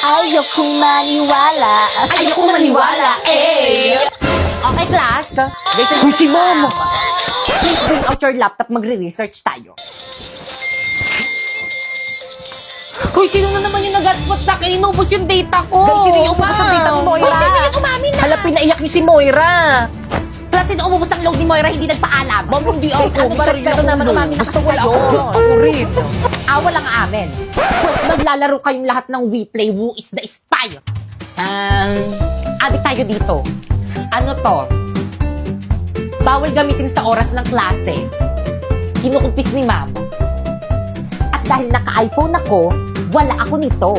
Ayokong maniwala. Ayokong maniwala, eh! Okay, class. Uy, si Mom! Please bring out your laptop, magre-research tayo. Hoy, sino na naman yung nag-hotspot sa akin? Inubos yung data ko! Guys, sino yung umubos ng data ni Moira? Hoy, sino yung umamin na? Hala, pinaiyak niyo si Moira! Class, sino umubos ng load ni Moira hindi nagpaalam? Ma'am, hindi ako. Ano ba, respeto naman, umamin na Gusto kasi ko lang kayo. ako dyan. Ako rin. Wala nga amin. Pues, maglalaro kayong lahat ng We Play Who is the Spy. Adik tayo dito. Ano to? Bawal gamitin sa oras ng klase. Kinukumpis ni ma'am. At dahil naka-iPhone ako, wala ako nito.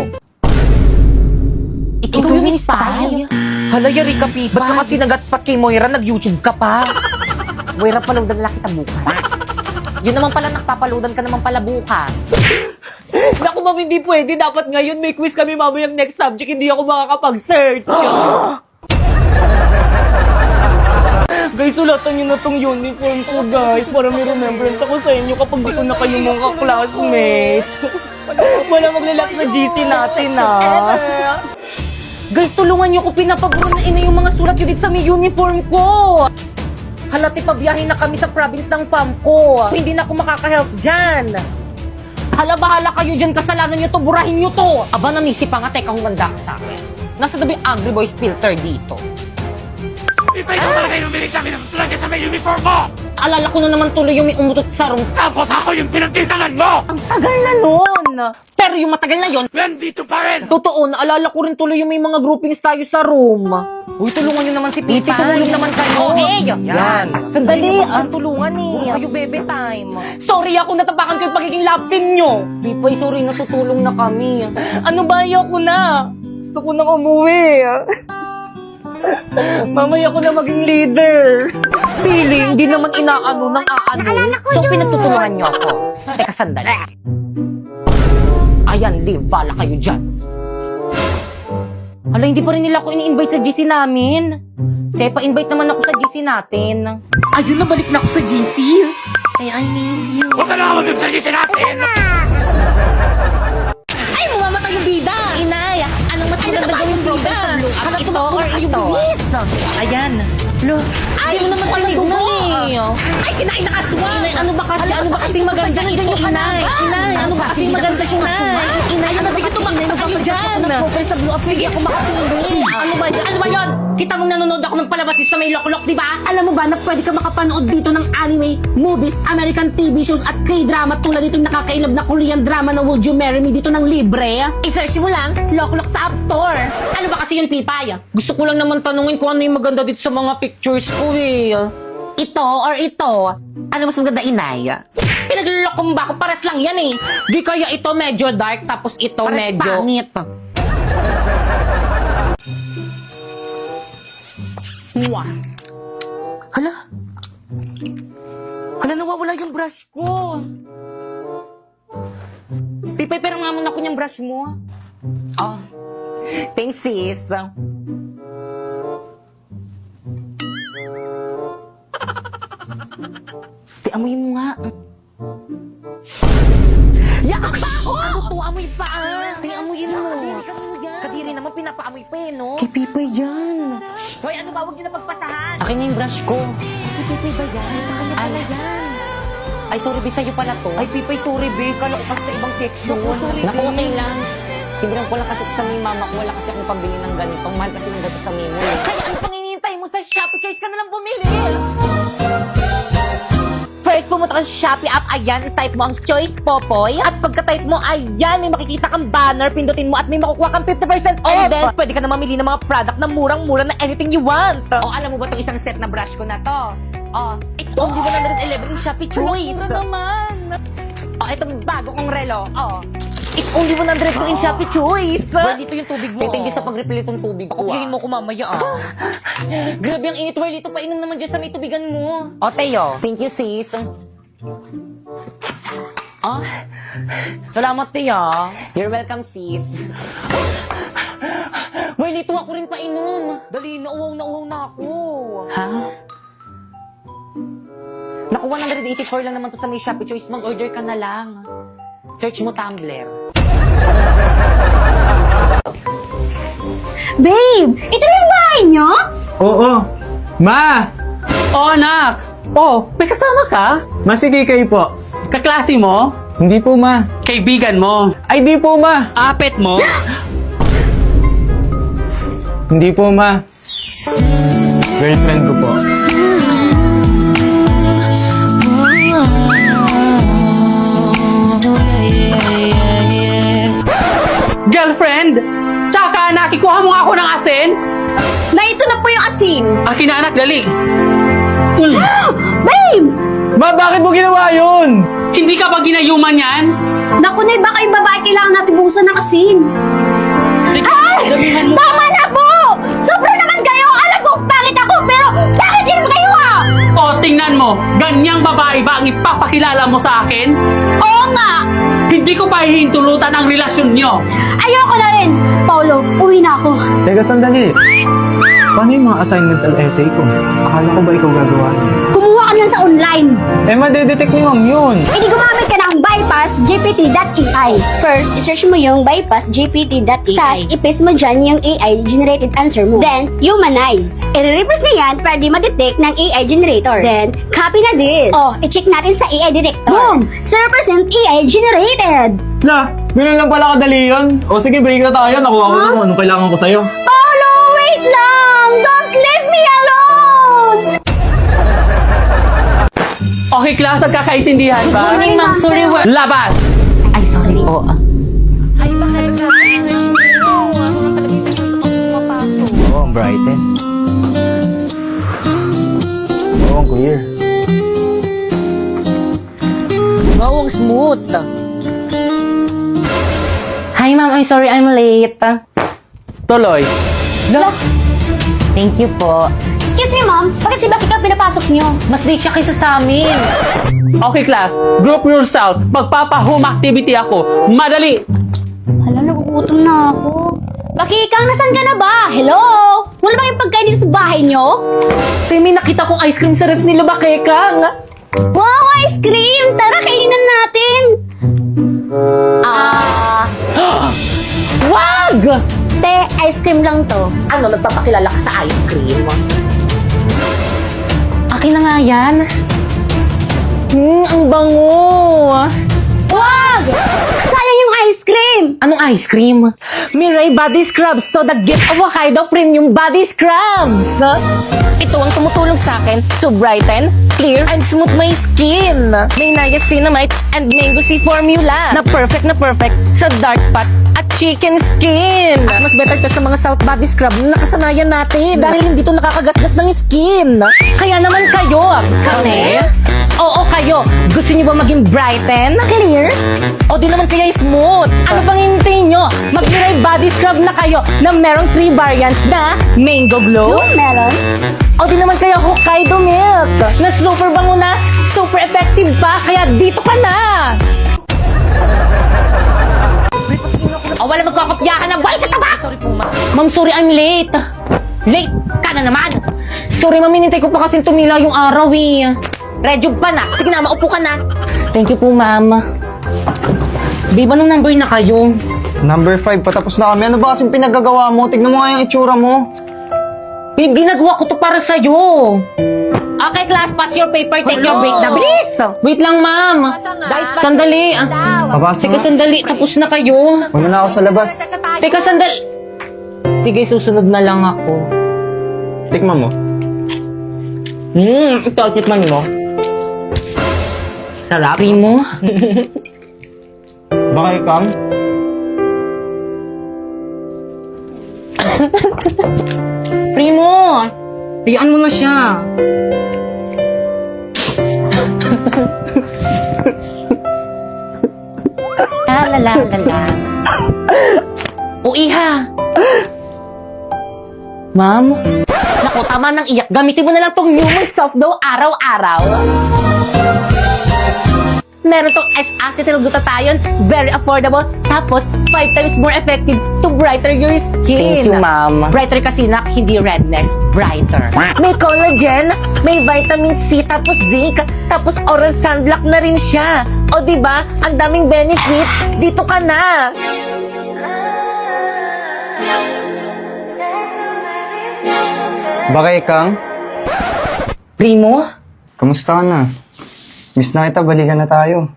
Ikaw yung spy? Hala, yari ka, Pete. Ba't ka kasi nag-hotspot kay Moira? Nag-YouTube ka pa. Moira, paloadan lang kita bukas. Yun naman pala, nakpapaloadan ka naman pala bukas. Naku, ma'am, hindi pwede. Dapat ngayon may quiz kami mamayang next subject. Hindi ako makakapag-search. Guys, sulatan nyo na tong uniform ko, guys. Para may remembrance ako sa inyo kapag di ko na kayo mga classmates. Wala maglalak na GC natin, Guys, tulungan nyo ko. Pinapaguro na ina yung mga sulat yun dito sa may uniform ko. Halati pa biyahe na kami sa province ng fam ko. Hindi na ako makaka-help dyan. Hala, bahala kayo dyan. Kasalanan nyo to. Burahin nyo to. Aba, nanisip pa nga. Teka, humanda ka sa akin. Nasa dabi Angry Boys filter dito. Iba ikaw talaga yung umilig sa akin ng sulat sa may uniform mo! Alala ko na naman tuloy yung may umutot sa room. Tapos ako yung pinagtitangan mo! Ang tagal na nun. Pero yung matagal na yon, Nandito pa rin! totoo, naalala ko rin tuloy yung may mga groupings tayo sa room. Uy, tulungan nyo naman si Piti. Tumulong naman kayo. Okay. Yan. Sandali, tulungan Kayo, bebe time. Sorry ako, natapakan ko yung pagiging love team nyo. Pipay, sorry, natutulong na kami. Ano ba, ayoko na. Gusto ko nang umuwi. Mamaya ko na maging leader. Feeling, hindi naman inaano ng aano. So, pinagtutulungan nyo ako. Teka, sandali. Ayan, Liv, bala kayo dyan. Hala, hindi pa rin nila ako ini-invite sa GC namin. Kaya pa-invite naman ako sa GC natin. Ayun, nabalik na ako sa GC. I miss you. Huwag ka na mag-ibsalisin natin! Ay, mamamatay yung bida! Inay, anong mas maganda gawin bida? Ano Ito ito or ito? ito? Ayan. Lo, Ay, hindi mo naman pala dugo. Ay, kinain na kaswa. Inay, ano ba kasi? Ano ba kasing maganda Dyan ito, yung Inay? Inay, ano ba kasing maganda ito, Inay? Inay, ano ba Sige, kasi? tumakbo Inay, kayo dyan. Nag-profile sa Blue Up. Sige, ako makapili. Ano ba yan? Ano ba yun? Kita mong nanonood ako ng palabas sa may loklok, di ba? Alam mo ba na pwede ka makapanood dito ng anime, movies, American TV shows at K-drama tulad dito yung nakakailab na Korean drama na Would You Marry Me dito ng libre? I-search mo lang, Loklok sa App Store. Ano ba kasi yun, Pipay? Gusto ko lang naman tanungin kung ano yung maganda dito sa mga pictures ko eh. Ito or ito? Ano mas maganda, Inay? Pinaglulokong ba ako? Pares lang yan eh. Di kaya ito medyo dark tapos ito Pares medyo... pangit. Mwah. Hala. Hala, nawawala yung brush ko. Pipay, pero nga muna ko yung brush mo. Oh. Thanks, sis. Amoyin mo nga. Yakak pa ako! Ano to? Amoy pa amoyin mo. Kadiri naman, pinapaamoy pa eh, no? Kay Pipay yan. Hoy, ano ba? Huwag niyo na pagpasahan. Akin na yung brush ko. Kay Pipay ba yan? Sa kanya pala yan. Ay, sorry, Bi, sa'yo pala to. Ay, Pipay, sorry, Bi. Kala ko kasi sa ibang section. Naku, okay lang. Tindihan ko lang kasi sa may mama ko. Wala kasi akong pambili ng ganitong. Mahal kasi ng gato sa Mimo. Kaya ano pang hinihintay mo sa Shopee? Choice ka na lang bumili. First, pumunta ka sa Shopee app. Ayan, type mo ang Choice Popoy. At pagka-type mo, ayan, may makikita kang banner. Pindutin mo at may makukuha kang 50% off. And then, pwede ka na mamili ng mga product na murang-mura na anything you want. O, alam mo ba itong isang set na brush ko na to? Oh, it's only 111 in Shopee Choice. Mura naman. Oh, itong bago kong relo. Oh, it's only 102 in Shopee Choice. Well, dito yung tubig mo. Thank you sa pag-refill itong tubig ko. Kukuhin mo ko mamaya, Grabe ang init. Well, dito pa inom naman dyan sa may tubigan mo. O, Teo. Thank you, sis. Ah, salamat, Tia. You're welcome, sis. Well, dito ako rin painom. Dali, nauhaw na ako. Ha? Naku, 184 lang naman to sa may Shopee Choice. Mag-order ka na lang. Search mo Tumblr. Babe, ito na yung bahay niyo? Oo. Ma! Oh, anak! Oh, may kasama ka? Masige kayo po. Kaklase mo? Hindi po, ma. Kaibigan mo? Ay, di po, ma. Apet mo? Hindi po, ma. Girlfriend ko po. Girlfriend? Tsaka anak, ikuha mo nga ako ng asin? Na ito na po yung asin. Akin na anak, dali. Babe! Ma, bakit mo ginawa yun? Hindi ka ba ginayuman yan? Naku, Nay, baka yung babae kailangan natin buhusan ng asin. Sige, damihan mo. Tama na po! Sobra naman kayo! Alam ko, pangit ako, pero bakit din kayo O, tingnan mo. Ganyang babae ba ang ipapakilala mo sa akin? Oo nga! Hindi ko pa hihintulutan ang relasyon nyo. Ayoko na rin! Paulo, uwi na ako. Teka, sandali. Paano yung mga assignmental essay ko? Akala ko ba ikaw gagawa niya? Kumuha ka lang sa online. Eh, madedetect ni ma'am yun. Hindi gumamit ka ng bypassgpt.ai. First, isearch mo yung bypassgpt.ai. Tapos, i-paste mo dyan yung AI-generated answer mo. Then, humanize. I-reverse na yan para di ma-detect ng AI generator. Then, copy na this. Oh, i-check natin sa AI detector. Boom! 0% AI generated. La, ganun lang pala kadali yun. O sige, break na tayo. Nakuha ko na kung anong kailangan ko sa'yo. Paulo, wait lang! Don't leave me alone! Okay, class, nagkakaintindihan ba? Morning, ma'am. Sorry, Labas! Ay, sorry po. Oo, ang brighten. Oo, ang clear. Wow, ang smooth. Hi, ma'am. I'm sorry I'm late. Tuloy. Thank you po. Excuse me, ma'am. Bakit si Becky ka pinapasok niyo? Mas late siya kaysa sa amin. Okay, class. Group yourself. Magpapa-home activity ako. Madali! Hala, nagugutom na ako. Becky, Kang, nasan ka na ba? Hello? Wala ba yung pagkain dito sa bahay niyo? May nakita kong ice cream sa ref nila, Bakekang. Wow, ice cream! Tara, kainin na natin! Wag! Te, ice cream lang to. Ano, nagpapakilala ka sa ice cream? Akin na nga yan. Ang bango. Wag! Sayang yung ice cream! Anong ice cream? Mirai Body Scrubs to the gift of Hokkaido Premium Body Scrubs. Ito ang tumutulong sa akin to brighten, clear, and smooth my skin. May niacinamide and mango sea formula na perfect sa dark spot at chicken skin. At mas better to sa mga South Body Scrub na nakasanayan natin dahil hindi to nakakagasgas ng skin. Kaya naman kayo, kami? Oo, kayo. Gusto niyo ba maging brighten? Clear? O di naman kaya smooth? Ano bang hintayin nyo? Mag-Mirai Body Scrub na kayo na merong 3 variants na Mango Glow, Yung melon? o di naman kaya Hokkaido Milk na super bango na, super effective pa, kaya dito ka na! O wala magkakopyahan na boy sa taba! Sorry po, ma'am. Ma'am, sorry I'm late. Late ka na naman! Sorry, ma'am, hinintay ko pa kasi tumila yung araw eh. Redyog pa na. Sige na, maupo ka na. Thank you po, ma'am. Babe, anong number na kayo? Number 5, patapos na kami. Ano ba kasing pinagagawa mo? Tignan mo nga yung itsura mo. Babe, ginagawa ko to para sa'yo. Okay, class, pass your paper, take your break na. Bilis! Wait lang, ma'am. Sandali. Pabasa Teka, nga. sandali. Tapos na kayo. Wala na ako sa labas. Teka, sandali. Sige, susunod na lang ako. Tikman mo. Ito, tikman mo. Sarap. Primo. Baka ikam? Primo! Bigyan mo na siya. Lala. O, iha. Ma'am? Naku, tama ng iyak. Gamitin mo na lang tong Human Soft Dough araw-araw. Meron tong S-acetylglutathione, very affordable, tapos 5 times more effective to brighter your skin. Thank you, ma'am. Brighter kasi na, hindi redness, brighter. May collagen, may vitamin C, tapos zinc, tapos oral sunblock na rin siya. O diba, ang daming benefits, dito ka na. Baka Kang, Primo? kamusta ka na? Miss na kita, balikan na tayo.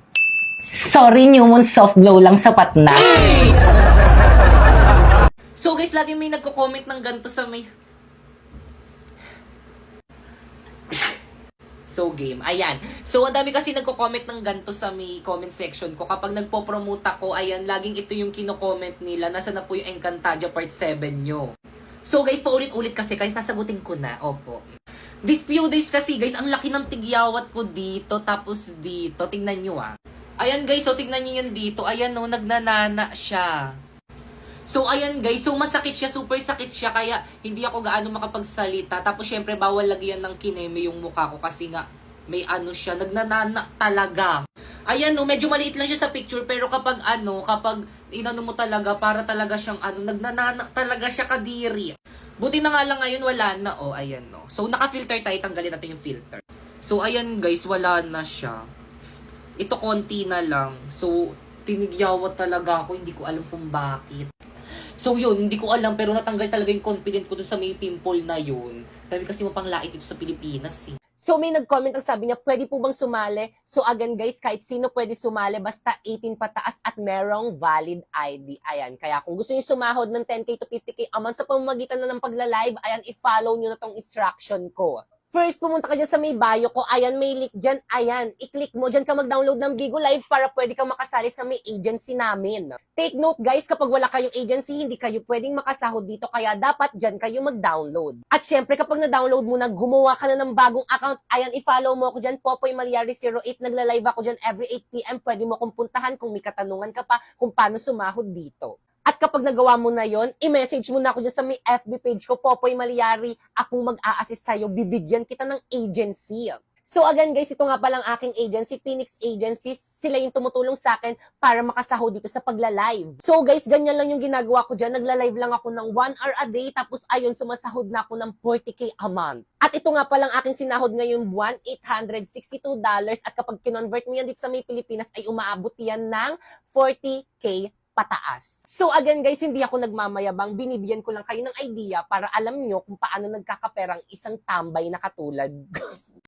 Sorry, New Moon, soft blow lang sapat na. So guys, lagi may nagko-comment ng ganito sa may... So game, ayan. So ang dami kasi nagko-comment ng ganito sa may comment section ko. Kapag nagpo-promote ako, ayan, laging ito yung kino-comment nila. Nasa na po yung Encantadia Part 7 nyo. So guys, paulit-ulit kasi, kaya sasagutin ko na. Opo. These few days kasi guys, ang laki ng tigyawat ko dito, tapos dito. Tingnan nyo ah. Ayan guys, so tingnan nyo yan dito. Ayan no, nagnanana siya. So ayan guys, so masakit siya, super sakit siya, kaya hindi ako gaano makapagsalita. Tapos syempre bawal lagyan ng kineme yung mukha ko kasi nga may ano siya, nagnanana talaga. Ayan no, medyo maliit lang siya sa picture, pero kapag kapag inano mo talaga, para talaga siyang nagnanana talaga siya kadiri. Buti na nga lang ngayon wala na, oh ayan no. So naka-filter tayo, tanggalin natin yung filter. So ayan guys, wala na siya. Ito konti na lang. So tinigyawat talaga ako, hindi ko alam kung bakit. So yun, hindi ko alam, pero natanggal talaga yung confident ko dun sa may pimple na yun. Dahil kasi mapanglait dito sa Pilipinas eh. So may nag-comment ang sabi niya, pwede po bang sumali? So again guys, kahit sino pwede sumali, basta 18 pataas at merong valid ID. Ayan, kaya kung gusto niyo sumahod ng 10k to 50k a month sa pamamagitan na ng pagla-live, ayan, i-follow niyo na tong instruction ko. First, pumunta ka dyan sa may bio ko. Ayan, may link dyan. Ayan, i-click mo. Dyan ka mag-download ng Bigo Live para pwede kang makasali sa may agency namin. Take note guys, kapag wala kayong agency, hindi kayo pwedeng makasahod dito. Kaya dapat dyan kayo mag-download. At syempre, kapag na-download mo na, gumawa ka na ng bagong account. Ayan, i-follow mo ako dyan. Popoy Malyari 08. Nagla-live ako dyan every 8 p.m. Pwede mo kong puntahan kung may katanungan ka pa kung paano sumahod dito. At kapag nagawa mo na yon, i-message mo na ako dyan sa may FB page ko, Popoy Malyari. Akong mag-a-assist sa'yo, bibigyan kita ng agency. So again guys, ito nga palang aking agency, Phoenix Agencies. Sila yung tumutulong sa akin para makasahod dito sa pagla-live. So guys, ganyan lang yung ginagawa ko dyan. Nagla-live lang ako ng 1 hour a day, tapos ayun, sumasahod na ako ng 40k a month. At ito nga palang aking sinahod ngayong buwan, $862. At kapag kinonvert mo yan dito sa may Pilipinas, ay umaabot yan ng 40k pataas. So again guys, hindi ako nagmamayabang, binibigyan ko lang kayo ng idea para alam nyo kung paano nagkakaperang isang tambay na katulad.